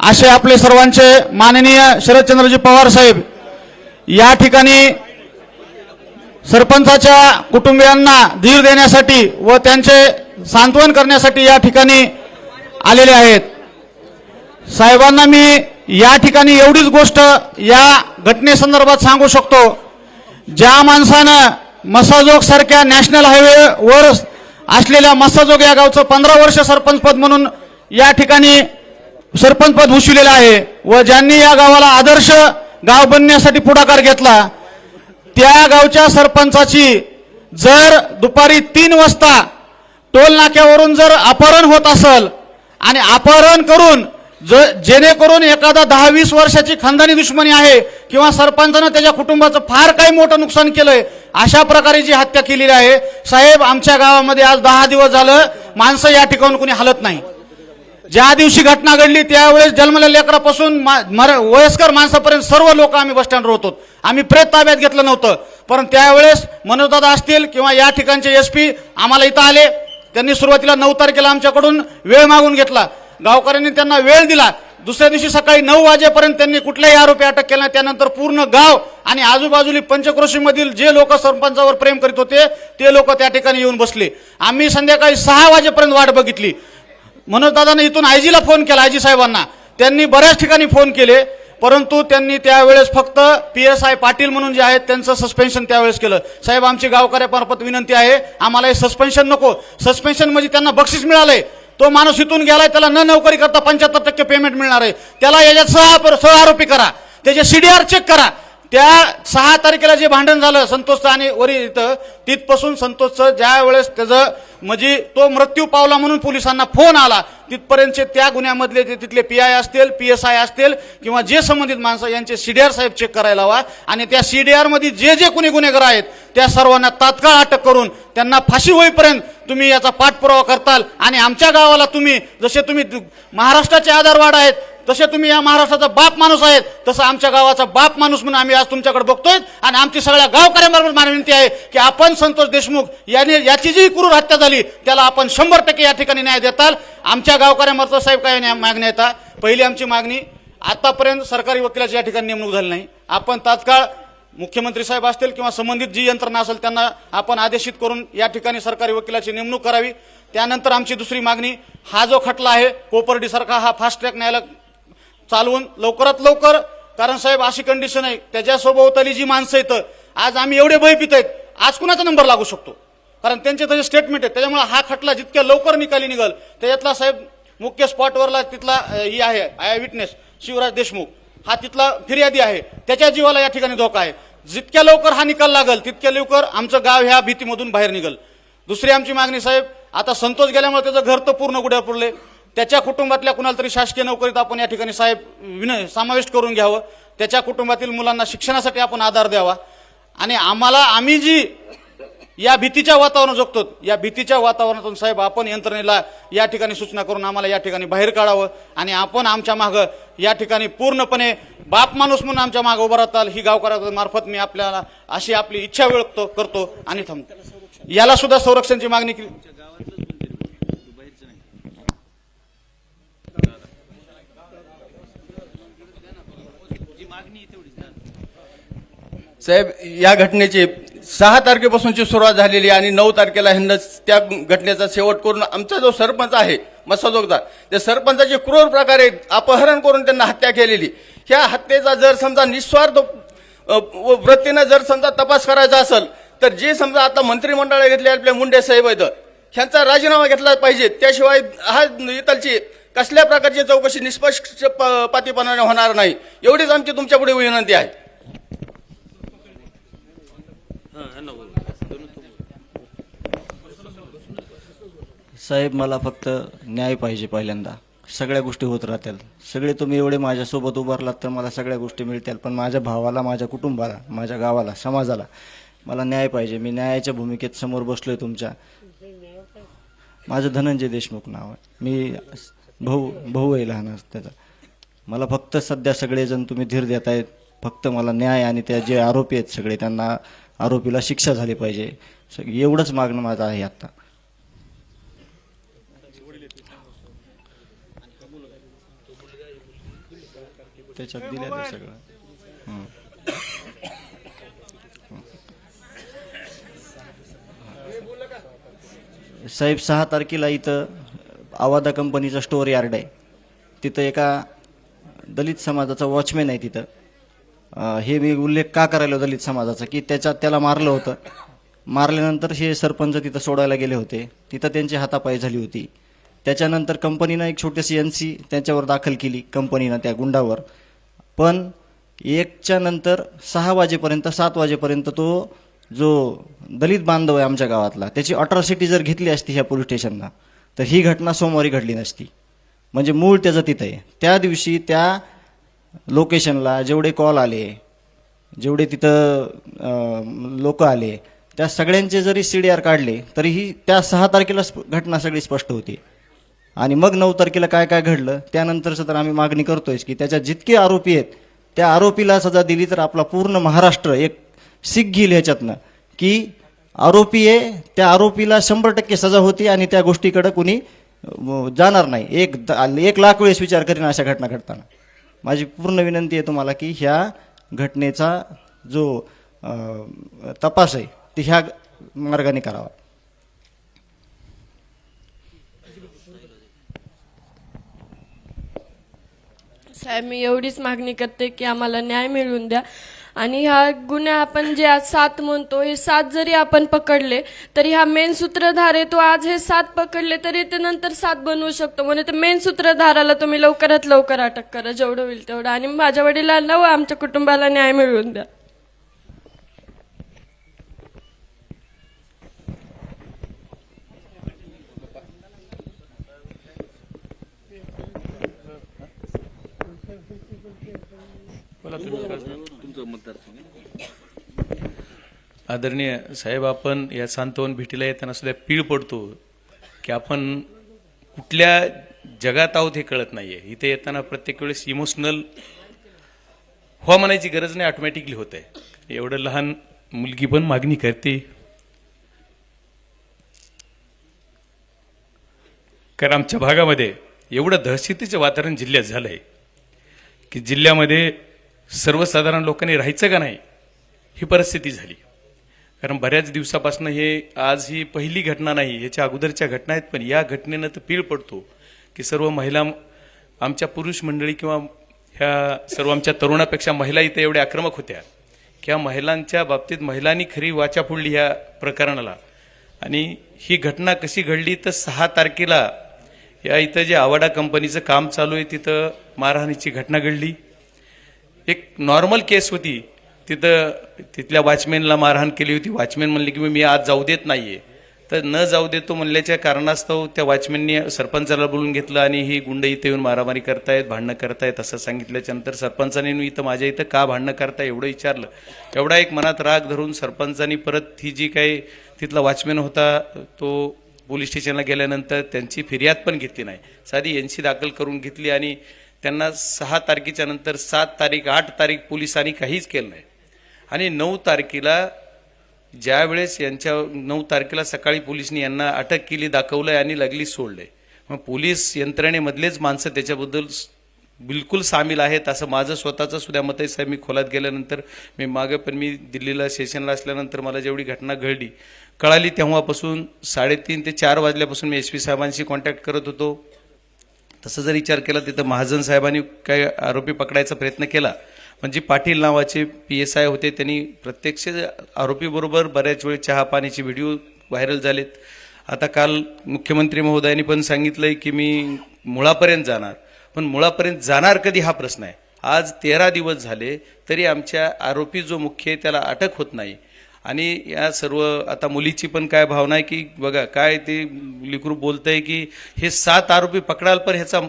असे आपले सर्वांचे माननीय शरदचंद्रजी पवार साहेब या ठिकाणी सरपंचाच्या कुटुंबियांना धीर देण्यासाठी व त्यांचे सांत्वन करण्यासाठी या ठिकाणी आलेले आहेत। साहेबांना मी या ठिकाणी एवढीच गोष्ट या घटनेसंदर्भात सांगू शकतो, ज्या माणसानं मसाजोग सारख्या नॅशनल हायवेवर असलेल्या मसाजोग या गावचं 15 वर्ष सरपंच पद म्हणून या ठिकाणी सरपंच पद भूषविलेलं आहे व ज्यांनी या गावाला आदर्श गाव बनण्यासाठी पुढाकार घेतला, त्या गावच्या सरपंचाची जर दुपारी 3 वाजता टोल नाक्यावरून जर अपहरण होत असेल आणि अपहरण करून जेणेकरून एखादा 10-20 वर्षाची खानदानी दुश्मनी आहे किंवा सरपंचानं त्याच्या कुटुंबाचं फार काही मोठं नुकसान केलंय, अशा प्रकारे जी हत्या केलेली आहे। साहेब, आमच्या गावामध्ये आज 10 दिवस झालं माणसं या ठिकाणी कोणी हलत नाही। ज्या दिवशी घटना घडली त्यावेळेस जन्मलेल्या लेकरापासून वयस्कर माणसापर्यंत सर्व लोक आम्ही बस स्टँडवर होतो। आम्ही प्रेत ताब्यात घेतलं नव्हतं, पण त्यावेळेस मनोजदादा असतील किंवा या ठिकाणचे एसपी आम्हाला इथं आले। त्यांनी सुरुवातीला 9 तारखेला आमच्याकडून वेळ मागून घेतला, गावकऱ्यांनी त्यांना वेळ दिला। दुसऱ्या दिवशी सकाळी 9 वाजेपर्यंत त्यांनी कुठल्याही आरोपी अटक केला नाही। त्यानंतर पूर्ण गाव आणि आजूबाजूला पंचक्रोशीमधील जे लोक सरपंचावर प्रेम करीत होते ते लोक त्या ठिकाणी येऊन बसले। आम्ही संध्याकाळी 6 वाजेपर्यंत वाट बघितली। मनोजदादाने इथून आयजीला फोन केला, आयजी साहेबांना त्यांनी बऱ्याच ठिकाणी फोन केले, परंतु त्यांनी त्यावेळेस फक्त PSI पाटील म्हणून जे आहेत त्यांचं सस्पेन्शन त्यावेळेस केलं। साहेब, आमची गावकऱ्यामार्फत विनंती आहे, आम्हाला हे सस्पेन्शन नको। सस्पेन्शन म्हणजे त्यांना बक्षीस मिळालंय, तो माणूस इथून गेलाय, त्याला न नोकरी करता 75% पेमेंट मिळणार आहे, त्याला याच्यात 6 आरोपी करा, त्याचे CDR चेक करा। त्या 6 तारखेला जे भांडण झालं संतोषचं आणि वरी इथं, तिथपासून संतोषचं ज्या वेळेस त्याचं म्हणजे तो मृत्यू पावला म्हणून पोलिसांना फोन आला, तिथपर्यंतचे त्या गुन्ह्यामधले जे तिथले PI असतील, PSI असतील किंवा जे संबंधित माणसं यांचे CDR साहेब चेक करायला हवा आणि त्या CDR मध्ये जे जे कोणी गुन्हेगार आहेत त्या सर्वांना तात्काळ अटक करून त्यांना फाशी होईपर्यंत तुम्ही याचा पाठपुरावा करताल। आणि आमच्या गावाला तुम्ही जसे तुम्ही महाराष्ट्राचे आधारवाड आहेत तसे तुम्ही या महाराष्ट्राचा बाप माणूस आहेत, तसं आमच्या गावाचा बाप माणूस म्हणून आम्ही आज तुमच्याकडे बघतोय। आणि आमची सगळ्या गावकऱ्यांबरोबर माझी विनंती आहे की आपण संतोष देशमुख याची जी क्रूर हत्या झाली त्याला आपण 100% या ठिकाणी न्याय देताल। आमच्या गावकऱ्यांबरोबर साहेब काय मागणी येतात, पहिली आमची मागणी, आतापर्यंत सरकारी वकिलाची या ठिकाणी नेमणूक झाली नाही, आपण तात्काळ मुख्यमंत्री साहेब असतील किंवा संबंधित जी यंत्रणा असेल त्यांना आपण आदेशित करून या ठिकाणी सरकारी वकिलाची नेमणूक करावी। त्यानंतर आमची दुसरी मागणी, हा जो खटला आहे कोपर्डी सारखा हा फास्ट ट्रॅक न्यायालय चालवून लवकरात लवकर, कारण साहेब अशी कंडिशन आहे त्याच्यासोबतली जी माणसं येतं आज आम्ही एवढे भयभीत आहेत, आज कुणाचा नंबर लागू शकतो, कारण त्यांचे तसे स्टेटमेंट आहे। त्याच्यामुळे हा खटला जितक्या लवकर निकाली निघल त्याच्यातला साहेब मुख्य स्पॉटवरला तिथला ही आहे आय विटनेस शिवराज देशमुख, हा तिथला फिर्यादी आहे, त्याच्या जीवाला या ठिकाणी धोका आहे। जितक्या लवकर हा निकाल लागल तितक्या लवकर आमचं गाव ह्या भीतीमधून बाहेर निघल। दुसरी आमची मागणी साहेब, आता संतोष गेल्यामुळे त्याचं घर तर पूर्ण गुड्या पडले, त्याच्या कुटुंबातल्या कुणाला तरी शासकीय नोकरीत आपण या ठिकाणी साहेब समाविष्ट करून घ्यावं, त्याच्या कुटुंबातील मुलांना शिक्षणासाठी आपण आधार द्यावा। आणि आम्ही जी या भीतीच्या वातावरणात जगतो, या भीतीच्या वातावरणातून साहेब आपण यंत्रणेला या ठिकाणी सूचना करून आम्हाला या ठिकाणी बाहेर काढावं आणि आपण आमच्या मागं या ठिकाणी पूर्णपणे बाप माणूस म्हणून आमच्या मागं उभं राहताल ही गावकऱ्यांमार्फत मी आपल्याला अशी आपली इच्छा व्यक्त करतो आणि थांबतो। याला सुद्धा संरक्षणची मागणी केली। साहेब, या घटनेची 6 तारखेपासूनची सुरुवात झालेली आणि 9 तारखेला ह्यांना त्या घटनेचा शेवट करून आमचा जो सरपंच आहे मसाजोगचा, त्या सरपंचाची क्रूर प्रकारे अपहरण करून त्यांना हत्या केलेली, ह्या हत्येचा जर समजा निस्वार्थ वृत्तीनं जर समजा तपास करायचा असेल तर जे समजा आता मंत्रिमंडळ घेतले आपले मुंडे साहेब आहेत ह्यांचा राजीनामा घेतला पाहिजे, त्याशिवाय हा इथलची कसल्या प्रकारची चौकशी निष्पक्षपातीपणाने होणार नाही, एवढीच आमची तुमच्या पुढे विनंती आहे। साहेब, मला फक्त न्याय पाहिजे। पहिल्यांदा सगळ्या गोष्टी होत राहतील, सगळे तुम्ही एवढे माझ्यासोबत उभारलात तर मला सगळ्या गोष्टी मिळतील, पण माझ्या भावाला, माझ्या कुटुंबाला, माझ्या गावाला, समाजाला मला न्याय पाहिजे। मी न्यायाच्या भूमिकेत समोर बसलोय तुमच्या। माझं धनंजय देशमुख नाव आहे, मी भाऊ आहे लहान त्याचा। मला फक्त सध्या सगळेजण तुम्ही धीर देत आहेत, फक्त मला न्याय आणि त्या जे आरोपी आहेत सगळे त्यांना आरोपीला शिक्षा झाली पाहिजे, एवढंच मागणं माझं आहे आता। त्याच्यात दिलेलं आहे सगळं. हं. साहेब 6 तारखेला इथं आवादा कंपनीचा स्टोअर यार्ड आहे. तिथं एका दलित समाजाचा वॉचमॅन आहे तिथं. हे मी उल्लेख का करायला दलित समाजाचा की त्याला मारलं होतं. मारल्यानंतर हे सरपंच तिथं सोडायला गेले होते. तिथं त्यांची हातापाई झाली होती. त्याच्यानंतर कंपनीनं एक छोटीशी NC त्यांच्यावर दाखल केली कंपनीनं त्या गुंडावर. पण 1च्या नंतर 6 वाजेपर्यंत 7 वाजेपर्यंत तो जो दलित बांधव आहे आमच्या गावातला त्याची अट्रॉसिटी जर घेतली असती ह्या पोलीस स्टेशनला तर ही घटना सोमवारी घडली नसती. म्हणजे मूळ त्याचं तिथं आहे. त्या दिवशी त्या लोकेशनला जेवढे कॉल आले, जेवढे तिथं लोक आले, त्या सगळ्यांचे जरी CDR काढले तरीही त्या 6 तारखेला घटना सगळी स्पष्ट होती. आणि मग 9 तारखेला काय काय घडलं त्यानंतरच तर आम्ही मागणी करतोय की त्याच्या जितके आरोपी आहेत त्या आरोपीला सजा दिली तर आपला पूर्ण महाराष्ट्र एक सीख घेईल ह्याच्यातनं की आरोपी आहे, त्या आरोपीला 100% सजा होती आणि त्या गोष्टीकडे कुणी जाणार नाही. 1 लाख वेळेस विचार करीन अशा घटना घडताना. माझी पूर्ण विनंती आहे तुम्हाला की ह्या घटनेचा जो तपास आहे ते ह्या मार्गाने करावा. साहेब मी एवढीच मागणी करते की आम्हाला न्याय मिळवून द्या. आणि ह्या गुन्हे आपण जे आज 7 म्हणतो हे 7 जरी आपण पकडले तरी हा मेन सूत्रधार आहे तो आज हे 7 पकडले तरी ते नंतर 7 बनवू शकतो. म्हणून ते मेन सूत्रधाराला तुम्ही लवकरात लवकर अटक करा जेवढं होईल तेवढं. आणि माझ्या वडिलांना व आमच्या कुटुंबाला न्याय मिळवून द्या. आदरणीय साहेब, आपण या सांत्वन भेटीला येताना सुद्धा पीळ पडतो की आपण कुठल्या जगात आहोत हे कळत नाहीये. इथे येताना प्रत्येक वेळेस इमोशनल हो म्हणायची गरज नाही, ऑटोमॅटिकली होत आहे. एवढं लहान मुलगी पण मागणी करते कारण आमच्या भागामध्ये एवढं दहशतीचं वातावरण जिल्ह्यात झालंय की जिल्ह्यामध्ये सर्वसाधारण लोकांनी राहायचं का नाही ही परिस्थिती झाली. कारण बऱ्याच दिवसापासून हे आज ही पहिली घटना नाही, याच्या अगोदरच्या घटना आहेत. पण या घटनेनं तर पीळ पडतो की सर्व महिला आमच्या पुरुष मंडळी किंवा ह्या सर्व आमच्या तरुणापेक्षा महिला इथे एवढ्या आक्रमक होत्या की ह्या महिलांच्या बाबतीत महिलांनी खरी वाचा फोडली ह्या प्रकरणाला. आणि ही घटना कशी घडली तर 6 तारखेला या इथं जे आवाडा कंपनीचं काम चालू आहे तिथं मारहाणीची घटना घडली. एक नॉर्मल केस होती, तिथं तिथल्या वॉचमॅनला मारहाण केली होती. वॉचमॅन म्हणले की मी आज जाऊ देत नाहीये, तर न जाऊ देतो म्हणल्याच्या कारणास्तव त्या वॉचमॅननी सरपंचाला बोलून घेतलं आणि ही गुंड इथे येऊन मारामारी करतायत, भांडणं करतायत असं सांगितल्याच्या नंतर सरपंचाने इथं माझ्या इथं का भांडणं करताय एवढं विचारलं. एवढा एक मनात राग धरून सरपंचानी परत ही जी काही तिथला वॉचमॅन होता तो पोलीस स्टेशनला गेल्यानंतर त्यांची फिर्याद पण घेतली नाही, साधी NC दाखल करून घेतली. आणि त्यांना 6 तारखेच्या नंतर 7 तारीख 8 तारीख पोलिसांनी काहीच केलं नाही. आणि 9 तारखेला ज्यावेळेस 9 तारखेला सकाळी पोलिसांनी यांना अटक केली, दाखवलंय आणि लगेच सोडलंय. मग पोलीस यंत्रणेमधलेच माणसं त्याच्याबद्दल बिलकुल सामील आहेत असं माझं स्वतःचं सुद्धा मत आहे. साहेब मी खोलात गेल्यानंतर मी दिल्लीला सेशनला असल्यानंतर मला जेवढी घटना घडली कळाली तेव्हापासून 3:30 ते 4 वाजल्यापासून मी SP साहेबांशी कॉन्टॅक्ट करत होतो. तसं जर विचार केला तिथं महाजन साहेबांनी काही आरोपी पकडायचा प्रयत्न केला, पण जी पाटील नावाचे PSI होते त्यांनी प्रत्यक्ष आरोपीबरोबर बऱ्याच वेळ चहा पाण्याचे व्हिडिओ व्हायरल झालेत. आता काल मुख्यमंत्री महोदयांनी पण सांगितलंय की मी मुळापर्यंत जाणार, पण मुळापर्यंत जाणार कधी हा प्रश्न आहे. आज 13 दिवस झाले तरी आमच्या आरोपी जो मुख्य आहे त्याला अटक होत नाही. आणि या सर्व आता मुलीची पण काय भावना आहे की बघा काय ते लिकरू बोलतंय की हे 7 आरोपी पकडाल पण ह्याचा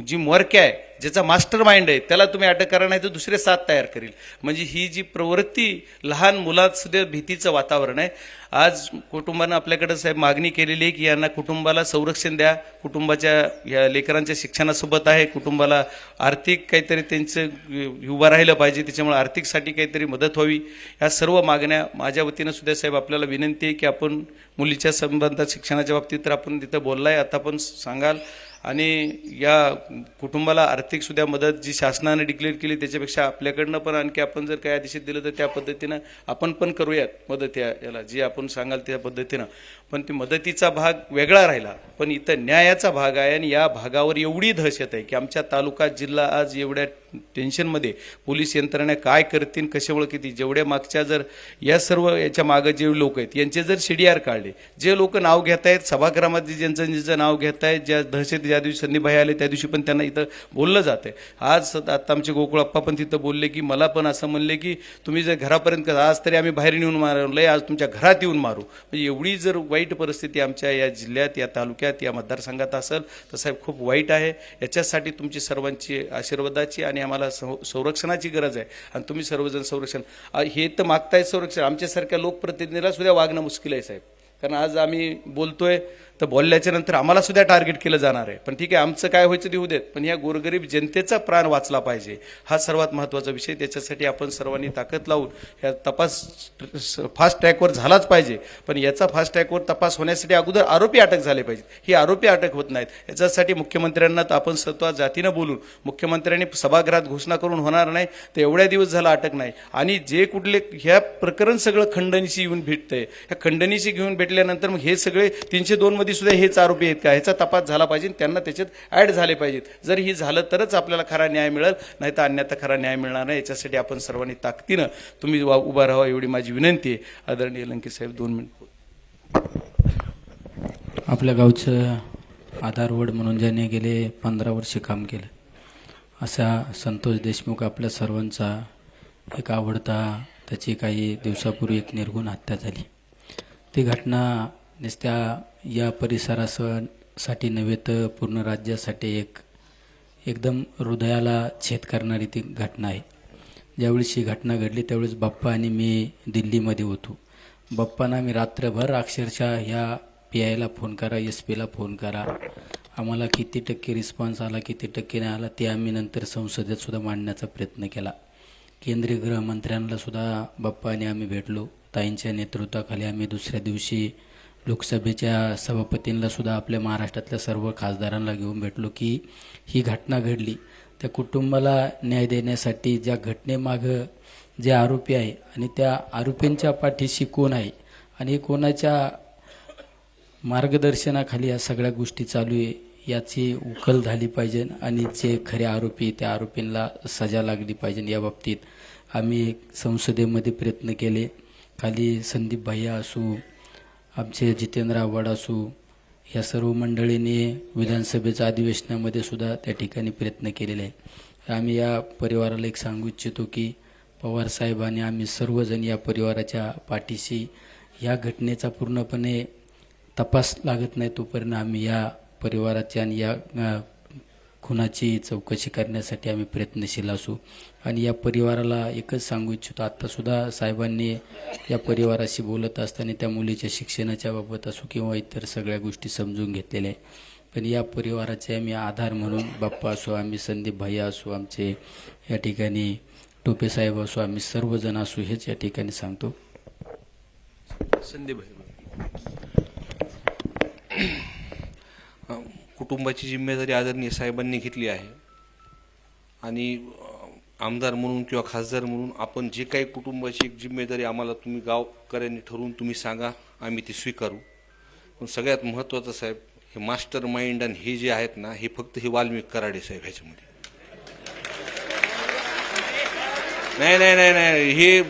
जी म्होरक्या आहे ज्याचा मास्टर माइंड आहे त्याला तुम्ही अटक करा नाही तर दुसरे 7 तयार करील. म्हणजे ही जी प्रवृत्ती लहान मुलात सुद्धा भीतीचं वातावरण आहे. आज कुटुंबानं आपल्याकडे साहेब मागणी केलेली आहे की यांना कुटुंबाला संरक्षण द्या, कुटुंबाच्या या लेकरांच्या शिक्षणासोबत आहे, कुटुंबाला आर्थिक काहीतरी त्यांचं उभं राहिलं पाहिजे, त्याच्यामुळे आर्थिकसाठी काहीतरी मदत व्हावी. या सर्व मागण्या माझ्या वतीनं सुद्धा साहेब आपल्याला विनंती आहे की आपण मुलीच्या संबंधात शिक्षणाच्या बाबतीत तर आपण तिथं बोललाय, आता पण सांगाल आणि या कुटुंबाला आर्थिक सुद्धा मदत जी शासनाने डिक्लेअर केली त्याच्यापेक्षा आपल्याकडनं पण आणखी आपण जर काही आदेशित दिलं तर त्या पद्धतीनं आपण पण करूयात मदत याला जी आपण सांगाल त्या पद्धतीनं. पण ती मदतीचा भाग वेगळा राहिला, पण इथं न्यायाचा भाग आहे आणि या भागावर एवढी दहशत आहे की आमच्या तालुका जिल्हा आज एवढ्या टेन्शनमध्ये पोलीस यंत्रणा काय करतील कशामुळे किती जेवढ्या मागच्या जर या सर्व याच्या मागं जे लोक आहेत यांचे जर CDR काढले, जे लोक नाव घेत आहेत सभागृहामध्ये ज्यांचं नाव घेत आहेत, ज्या दहशत ज्या दिवशी संदीप भाई आले त्या दिवशी पण त्यांना इथं बोललं जातं. आज आता आमचे गोकुळप्पा पण तिथं बोलले की मला पण असं म्हणले की तुम्ही जर घरापर्यंत आज तरी आम्ही बाहेर नेऊन मारलंय, आज तुमच्या घरात येऊन मारू. म्हणजे एवढी जर वाईट परिस्थिती आमच्या या जिल्ह्यात या तालुक्यात या मतदारसंघात असेल तर साहेब खूप वाईट आहे. याच्यासाठी तुमची सर्वांची आशीर्वादाची आणि आम्हाला संरक्षणाची गरज आहे. आणि तुम्ही सर्वजण संरक्षण हे तर मागताय संरक्षण, आमच्यासारख्या लोकप्रतिनिधीला सुद्धा वागणं मुश्किल आहे साहेब. कारण आज आम्ही बोलतोय तर बोलल्याच्या नंतर आम्हाला सुद्धा टार्गेट केलं जाणार आहे. पण ठीक आहे, आमचं काय व्हायचं ते होऊ देत, पण या गोरगरीब जनतेचा प्राण वाचला पाहिजे हा सर्वात महत्त्वाचा विषय. त्याच्यासाठी आपण सर्वांनी ताकद लावून या तपास फास्ट ट्रॅकवर झालाच पाहिजे. पण याचा फास्ट ट्रॅकवर तपास होण्यासाठी अगोदर आरोपी अटक झाले पाहिजेत. ही आरोपी अटक होत नाहीत. याच्यासाठी मुख्यमंत्र्यांना तर आपण स्वतः जातीनं बोलून मुख्यमंत्र्यांनी सभागृहात घोषणा करून होणार नाही तर एवढ्या दिवस झाला अटक नाही. आणि जे कुठले ह्या प्रकरण सगळं खंडणीशी येऊन भेटतंय, ह्या खंडणीशी घेऊन भेटल्यानंतर मग हे सगळे 302 मध्ये सुद्धा हेच आरोपी आहेत का ह्याचा तपास झाला पाहिजे, त्यांना त्याच्यात ऍड झाले पाहिजेत. जर ही झालं तरच आपल्याला खरा न्याय मिळेल, नाही तर अन्यथा खरा न्याय मिळणार नाही. याच्यासाठी आपण सर्वांनी ताकदीनं तुम्ही उभा राहा एवढी माझी विनंती आहे. आदरणीय लंके साहेब 2 मिनिट. आपल्या गावचं आधारवड म्हणून ज्याने गेले 15 वर्ष काम केलं असा संतोष देशमुख आपल्या सर्वांचा एक आवडता, त्याची काही दिवसापूर्वी एक निर्घुण हत्या झाली. ती घटना नुसत्या या परिसरासाठी नव्हे तर पूर्ण राज्यासाठी एकदम हृदयाला छेद करणारी ती घटना आहे. ज्यावेळेस ही घटना घडली त्यावेळेस बाप्पा आणि मी दिल्लीमध्ये होतो. बाप्पांना मी रात्रभर अक्षरशः ह्या PIला फोन करा, SP ला फोन करा, आम्हाला किती टक्के रिस्पॉन्स आला किती टक्के नाही आला ते आम्ही नंतर संसदेत सुद्धा मांडण्याचा प्रयत्न केला. केंद्रीय गृहमंत्र्यांना सुद्धा बाप्पा आणि आम्ही भेटलो. ताईंच्या नेतृत्वाखाली आम्ही दुसऱ्या दिवशी लोकसभेच्या सभापतींना सुद्धा आपल्या महाराष्ट्रातल्या सर्व खासदारांना घेऊन भेटलो की ही घटना घडली, त्या कुटुंबाला न्याय देण्यासाठी ज्या घटनेमागं जे आरोपी आहे आणि त्या आरोपींच्या पाठीशी कोण आहे आणि कोणाच्या मार्गदर्शनाखाली या सगळ्या गोष्टी चालू आहे याची उकल झाली पाहिजे आणि जे खरे आरोपी त्या आरोपींना सजा लागली पाहिजे. या बाबतीत आम्ही संसदेमध्ये प्रयत्न केले. खाली संदीप भैया असू, आमचे जितेंद्र आव्हाड असू, या सर्व मंडळींनी विधानसभेच्या अधिवेशनामध्ये सुद्धा त्या ठिकाणी प्रयत्न केलेले आहे. आम्ही या परिवाराला एक सांगू इच्छितो की पवार साहेब आणि आम्ही सर्वजण या परिवाराच्या पाठीशी, या घटनेचा पूर्णपणे तपास लागत नाही तोपर्यंत आम्ही या परिवाराची आणि या खुनाची चौकशी करण्यासाठी आम्ही प्रयत्नशील असू. आणि या परिवाराला एकच सांगू इच्छितो, आत्तासुद्धा साहेबांनी या परिवाराशी बोलत असताना त्या मुलीच्या शिक्षणाच्या बाबत असो किंवा इतर सगळ्या गोष्टी समजून घेतलेल्या आहे. पण या परिवाराचे आम्ही आधार म्हणून बाप्पा असो, आम्ही संदीप भैया असो, आमचे या ठिकाणी टोपे साहेब असो, आम्ही सर्वजण असू हेच या ठिकाणी सांगतो. संदीप भाई कुटुंबाची जिम्मेदारी आदरणीय साहेबांनी घेतली आहे आणि आमदार म्हणून किंवा खासदार म्हणून आपण जे काही कुटुंबाची एक जिम्मेदारी आम्हाला तुम्ही गावकऱ्यांनी ठरवून तुम्ही सांगा, आम्ही ती स्वीकारू. पण सगळ्यात महत्त्वाचं साहेब, हे मास्टर माइंड आणि हे जे आहेत ना, हे फक्त हे वाल्मिक कराडे साहेब ह्याच्यामध्ये नाही नाही नाही नाही हे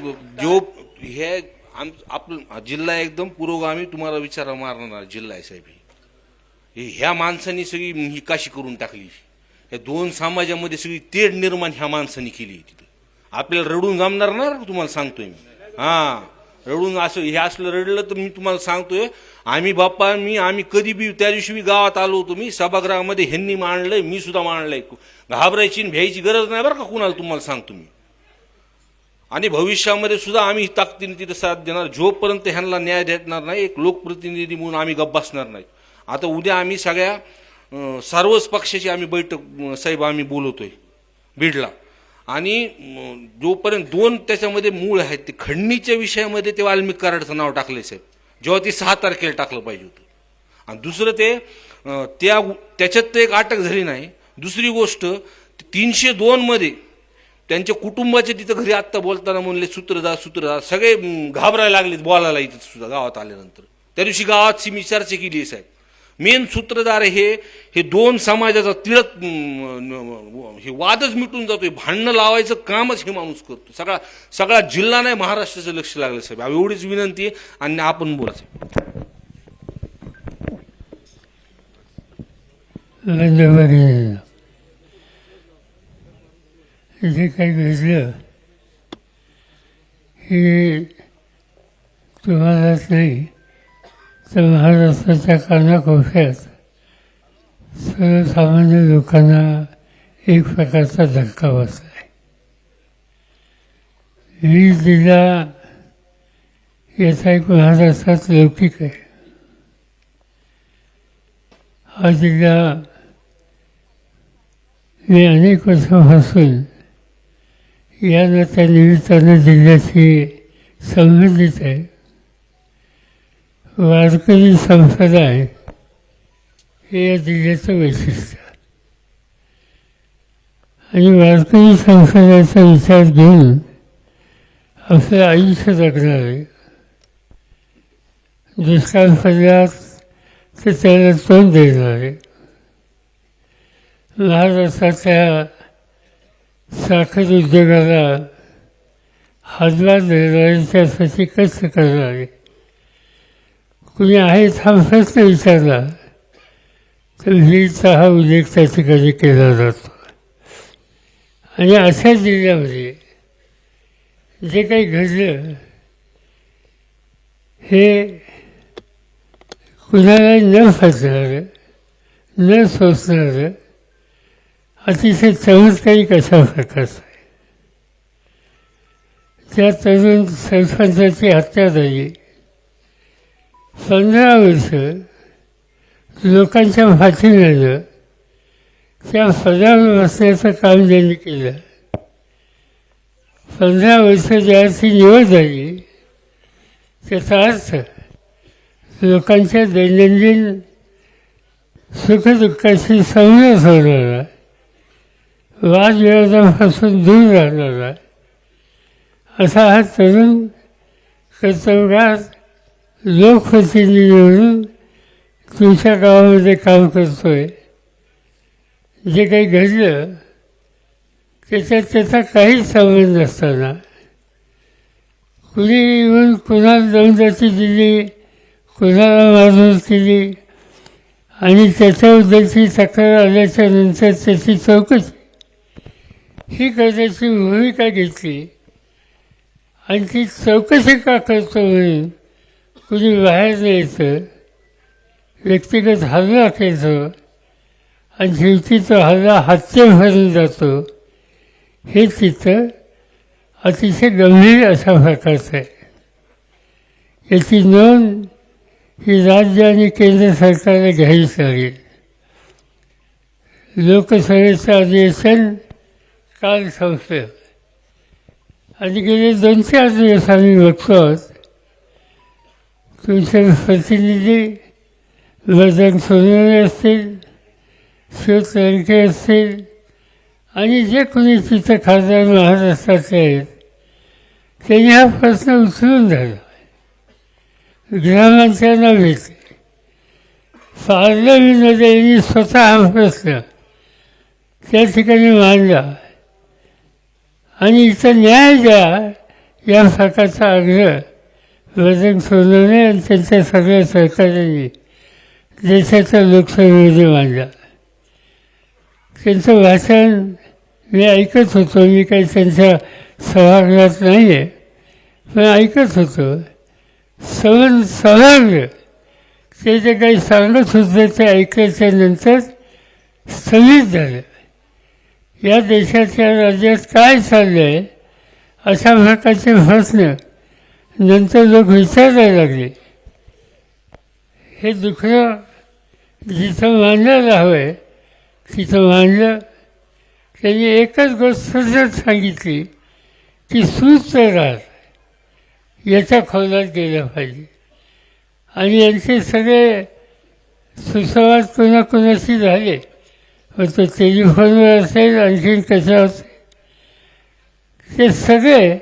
जो हे आपलं जिल्हा एकदम पुरोगामी तुम्हाला विचारा मारणार जिल्हा आहे साहेब. ह्या माणसांनी सगळी ही काशी करून टाकली. या 2 समाजामध्ये सगळी तेढ निर्माण ह्या माणसांनी केली. तिथं आपल्याला रडून जमणार ना, तुम्हाला सांगतोय मी. रडून असं हे असलं रडलं तर मी तुम्हाला सांगतोय, आम्ही बाप्पा आम्ही कधी बी त्या दिवशी मी गावात आलो होतो, मी सभागृहामध्ये ह्यांनी मांडलंय, मी सुद्धा मांडलंय. घाबरायची भ्यायची गरज नाही बरं का कुणाला, तुम्हाला सांगतो मी. आणि भविष्यामध्ये सुद्धा आम्ही ताकदीने तिथे साथ देणार जोपर्यंत ह्यांना न्याय देणार नाही. एक लोकप्रतिनिधी म्हणून आम्ही गप्प बसणार नाही. आता उद्या आम्ही सगळ्या सर्वच पक्षाची आम्ही बैठक साहेब आम्ही बोलवतोय बीडला. आणि जोपर्यंत 2 त्याच्यामध्ये मूळ आहेत, ते खंडणीच्या विषयामध्ये ते वाल्मिक कराडचं नाव टाकले साहेब, जेव्हा ते 6 तारखेला टाकलं पाहिजे होतं. आणि दुसरं ते त्याच्यात तर एक अटक झाली नाही. दुसरी गोष्ट 302 मध्ये त्यांच्या कुटुंबाचे तिथं घरी आत्ता बोलताना म्हणले सूत्रधार सगळे घाबरायला लागले बोलायला इथं सुद्धा गावात आल्यानंतर. त्या दिवशी गावात मी चर्चा केली आहे साहेब. मेन सूत्रधार हे दोन समाजाचा तिळक हे वादच मिटून जातोय. भांडणं लावायचं कामच हे माणूस करतो. सगळा जिल्हा नाही महाराष्ट्राचं लक्ष लागलं साहेब. एवढीच विनंती आहे आणि आपण बोलायचं. जे काही घडलं हे तुम्हालाच नाही तर महाराष्ट्राच्या कानाकोपऱ्यात सर्वसामान्य लोकांना एक प्रकारचा धक्का बसला आहे. वीज जिल्हा याचा एक महाराष्ट्रात लौकिक आहे. हा जिल्हा मी अनेक वर्षापासून या त्या निमित्तानं जिल्ह्याशी संबंधित आहे. वारकरी संप्रदाय हे या जिल्ह्याचं वैशिष्ट्य आणि वारकरी संप्रदायाचा विचार घेऊन आपलं आयुष्य जगणार आहे. दुष्काळ पडल्यास तर त्याला तोंड देणार आहे. महाराष्ट्राच्या साखर उद्योगाला हातभार देणारे त्यासाठी कष्ट करणारे कुणी आहेत हा प्रश्न विचारला तर वीजचा हा उल्लेख त्या ठिकाणी केला जातो. आणि अशा जिल्ह्यामध्ये जे काही घडलं हे कुणाला न फसणारं न सोसणारं अतिशय चमत्कारिक अशा प्रकारचं आहे. त्या तरुण सरपंचाची हत्या झाली. 15 वर्ष लोकांच्या पाठी नेलं. त्या पदावर बसण्याचं काम त्यांनी केलं. 15 वर्ष ज्याची निवड झाली त्याचा अर्थ लोकांच्या दैनंदिन सुखदुःखाशी समरस होणारा, वादविवादापासून दूर राहणारा असा हा तरुण कर्तव्यगार लोकप्रतिनिधी म्हणून तुमच्या गावामध्ये काम करतोय. जे काही घडलं त्याच्यात त्याचा काहीच संबंध नसताना कुणी येऊन कुणाला दमदाटी दिली, कुणाला मारहाण केली आणि त्याच्याबद्दलची तक्रार आल्याच्या नंतर त्याची चौकशी ही करण्याची भूमिका घेतली आणि ती चौकशी का करतो म्हणून कुणी बाहेर यायचं, व्यक्तिगत हल्ला केला आणि शेवटी तो हल्ला हत्येभरून जातो. हे चित्र अतिशय गंभीर अशा प्रकारचं आहे. याची नोंद ही राज्य आणि केंद्र सरकारने घ्यावीच लागेल. लोकसभेचं अधिवेशन काल संपलं आणि गेले 2-4 दिवस आम्ही बघतो तुमचे प्रतिनिधी बजरंग सोनवणे असतील, शिव तळके असतील आणि जे कोणी तिथं खासदार महाराष्ट्राचे आहेत त्यांनी हा प्रश्न उचलून धरला. गृहमंत्र्यांना भेटले. पार्लमेंटमध्ये यांनी स्वतः हा प्रश्न त्या ठिकाणी मांडला आणि इथं न्याय द्या या प्रकारचा आग्रह बजरंग सोनवणे आणि त्यांच्या सगळ्या सहकार्यांनी देशाच्या लोकसभेमध्ये मांडला. त्यांचं भाषण मी ऐकत होतो. मी काही त्यांच्या सभागृहात नाही आहे पण ऐकत होतो. सभागृह ते जे काही सांगत होते ते ऐकल्याच्या नंतर स्थगित झालं. या देशाच्या राज्यात काय चाललं आहे अशा प्रकारचे प्रश्न नंतर लोक विचारायला लागले. हे दुखणं जिथं मांडायला हवं आहे तिथं मांडलं. त्यांनी एकच गोष्ट सतत सांगितली की सूत्रधार याच्या खोलात गेलं पाहिजे आणि यांचे सगळे सुसंवाद कोणाकोणाशी झाले, मग तो टेलिफोनवर असेल आणखीन कशावर असेल, ते सगळे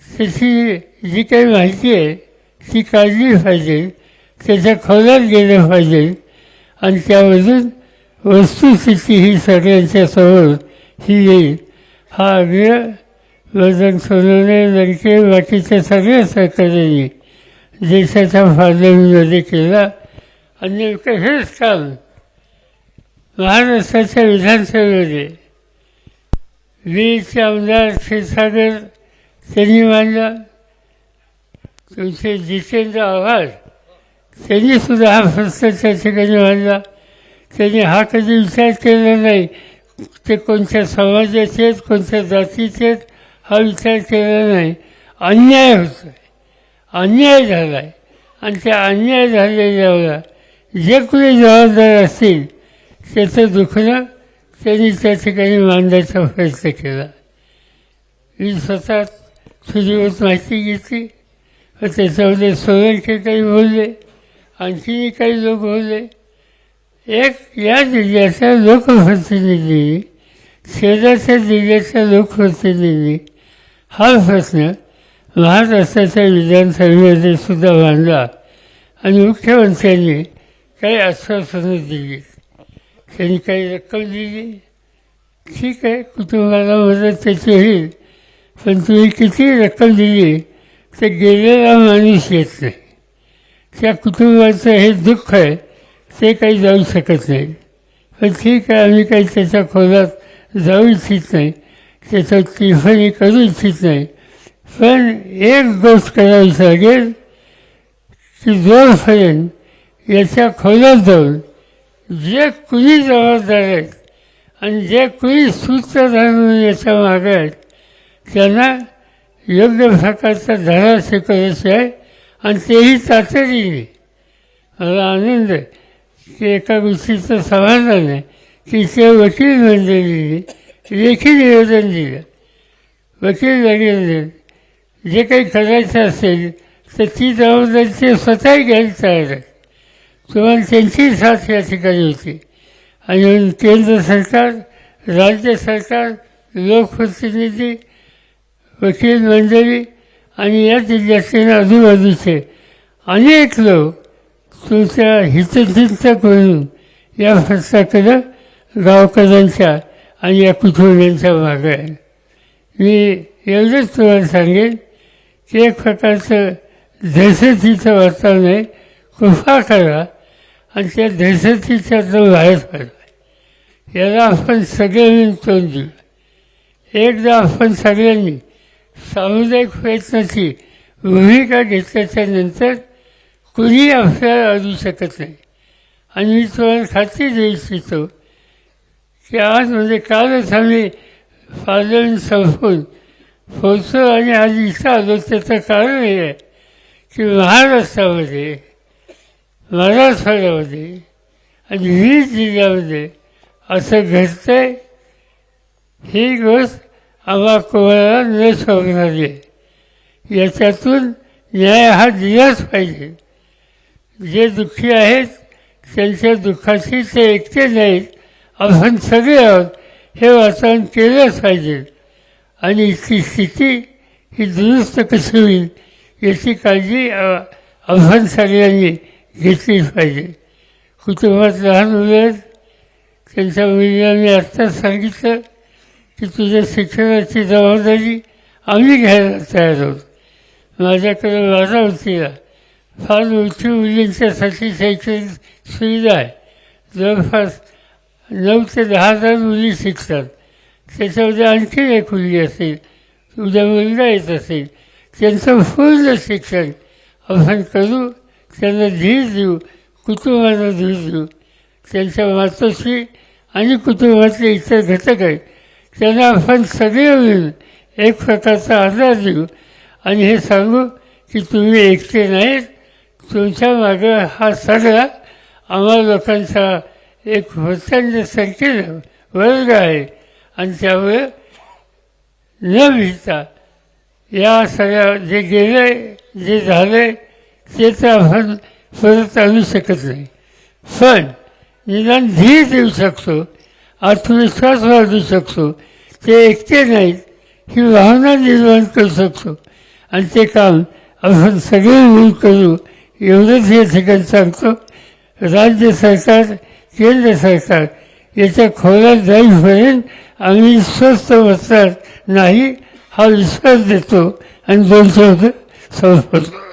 त्याची जी काही माहिती आहे ती काढली पाहिजे, त्याच्या खोलात गेलं पाहिजे आणि त्यामधून वस्तुस्थिती ही सगळ्यांच्या समोर ही येईल. हा आग्रह वर्धन सोनवणे, लडके, बाकीच्या सगळ्या सहकार्यांनी देशाच्या पार्लमेंटमध्ये केला आणि नेमकं हेच काम महाराष्ट्राच्या विधानसभेमध्ये वीरचे आमदार क्षीरसागर त्यांनी मांडला. तुमचे जितेंद्र आव्हाड त्यांनी सुद्धा हा प्रश्न त्या ठिकाणी मांडला. त्यांनी हा कधी विचार केला नाही ते कोणत्या समाजाचे आहेत, कोणत्या जातीचे आहेत, हा विचार केला नाही. अन्याय होतो आहे, अन्याय झाला आहे आणि त्या अन्याय झालेल्यावर जे कोणी जबाबदार असतील त्याचं दुखणं त्यांनी त्या ठिकाणी मांडण्याचा प्रयत्न केला. मी स्वतः तुझीवर माहिती घेतली व त्याच्यामध्ये सोळंके काही बोलले, आणखीही काही लोक बोलले. एक या जिल्ह्याच्या लोकप्रतिनिधी, शेजारच्या जिल्ह्याच्या लोकप्रतिनिधी हा प्रश्न महाराष्ट्राच्या विधानसभेमध्ये सुद्धा मांडला आणि मुख्यमंत्र्यांनी काही आश्वासनं दिली. त्यांनी काही रक्कम दिली, ठीक आहे, कुटुंबाला मदत त्याची होईल, पण तुम्ही किती रक्कम दिली तर गेलेला माणूस येत नाही. त्या कुटुंबाचं हे दुःख आहे ते काही जाऊ शकत नाही. पण ठीक आहे, आम्ही काही त्याच्या खोलात जाऊ इच्छित नाही, त्याच्यात टिफणी करू इच्छित नाही. पण एक गोष्ट करावीच लागेल की जोपर्यंत याच्या खोलात जाऊन जे कुणी जबाबदार आहेत आणि जे कुणी सूत्रधार म्हणून याच्या मागे आहेत त्यांना योग्य प्रकारचा धडा शिकवायचा आहे आणि तेही तातडीने. मला आनंद आहे की एका गोष्टीचं समाधान आहे की ते वकील मंडळीने लेखी निवेदन दिलं. वकील वगैरे जे काही करायचं असेल तर ती जबाबदारी ते स्वतःही घ्यायला तयार आहे. तुम्हाला त्यांची साथ या ठिकाणी होती आणि केंद्र सरकार, राज्य सरकार, लोकप्रतिनिधी, वकील मंडळी आणि या जिल्ह्यातील आजूबाजूचे अनेक लोक तुमच्या हितचिंतक म्हणून या प्रश्नाकडं गावकऱ्यांच्या आणि या कुटुंबियांच्या मागे आहे. मी एवढंच तुम्हाला सांगेन की एक प्रकारचं दहशतीचं वातावरण आहे, कृपा करा आणि त्या दहशतीच्यातून बाहेर पडा. याला आपण सगळे मिळून तोंड देऊ. एकदा आपण सगळ्यांनी सामुदायिक प्रयत्नाची भूमिका घेतल्याच्या नंतर कुणी आपल्याला अडू शकत नाही. आणि मी तुम्हाला खात्री देऊ इच्छितो की आज म्हणजे कालच आम्ही पार्लमेंट संपवून पोहोचलो आणि आज इथं आलो. त्याचं कारण हे आहे की महाराष्ट्रामध्ये, मराठवाड्यामध्ये आणि 20 जिल्ह्यामध्ये असं घडतं आहे. ही गोष्ट आम्हा कोणाला न शोभणारी आहे. याच्यातून न्याय हा दिलाच पाहिजे. जे दुःखी आहेत त्यांच्या दुःखाशी ते एकटे नाहीत, आपण सगळे आहोत हे वातावरण केलंच पाहिजे. आणि इथली स्थिती ही दुरुस्त कशी होईल याची काळजी आपण सगळ्यांनी घेतलीच पाहिजे. कुटुंबात लहान मुलं आहेत, त्यांच्या मुलीला मी आत्ताच सांगितलं की तुझ्या शिक्षणाची जबाबदारी आम्ही घ्यायला तयार आहोत. माझ्याकडे बारामतीला फार मोठी मुलींच्यासाठी शैक्षणिक सुविधा आहे. जवळपास 9 ते 10,000 मुली शिकतात. त्याच्यामध्ये आणखी एक मुलगी असेल, उद्या मुलगा येत असेल, त्यांचं पूर्ण शिक्षण आपण करू, त्यांना धीर देऊ, कुटुंबाला धीर देऊ. त्यांच्या मातोश्री आणि कुटुंबातले इतर घटक आहेत त्यांना आपण सगळे मिळून एक प्रकारचा आधार देऊ आणि हे सांगू की तुम्ही एकटे नाहीत, तुमच्या मागं हा सगळा आम्हा लोकांचा एक प्रचंड संख्येनं वर्ग आहे. आणि त्यामुळे न भिता या सगळ्या जे गेलं, जे झालं ते तर आपण परत आणू शकत नाही, पण निदान धीर देऊ शकतो, आत्मविश्वास वाढवू शकतो, ते एकटे नाहीत ही भावना निर्माण करू शकतो आणि ते काम आपण सगळे मिळून करू एवढंच या ठिकाणी सांगतो. राज्य सरकार, केंद्र सरकार याच्या खोलात जाईपर्यंत आम्ही स्वस्थ बसणार नाही हा विश्वास देतो आणि 2 शब्द संपवतो.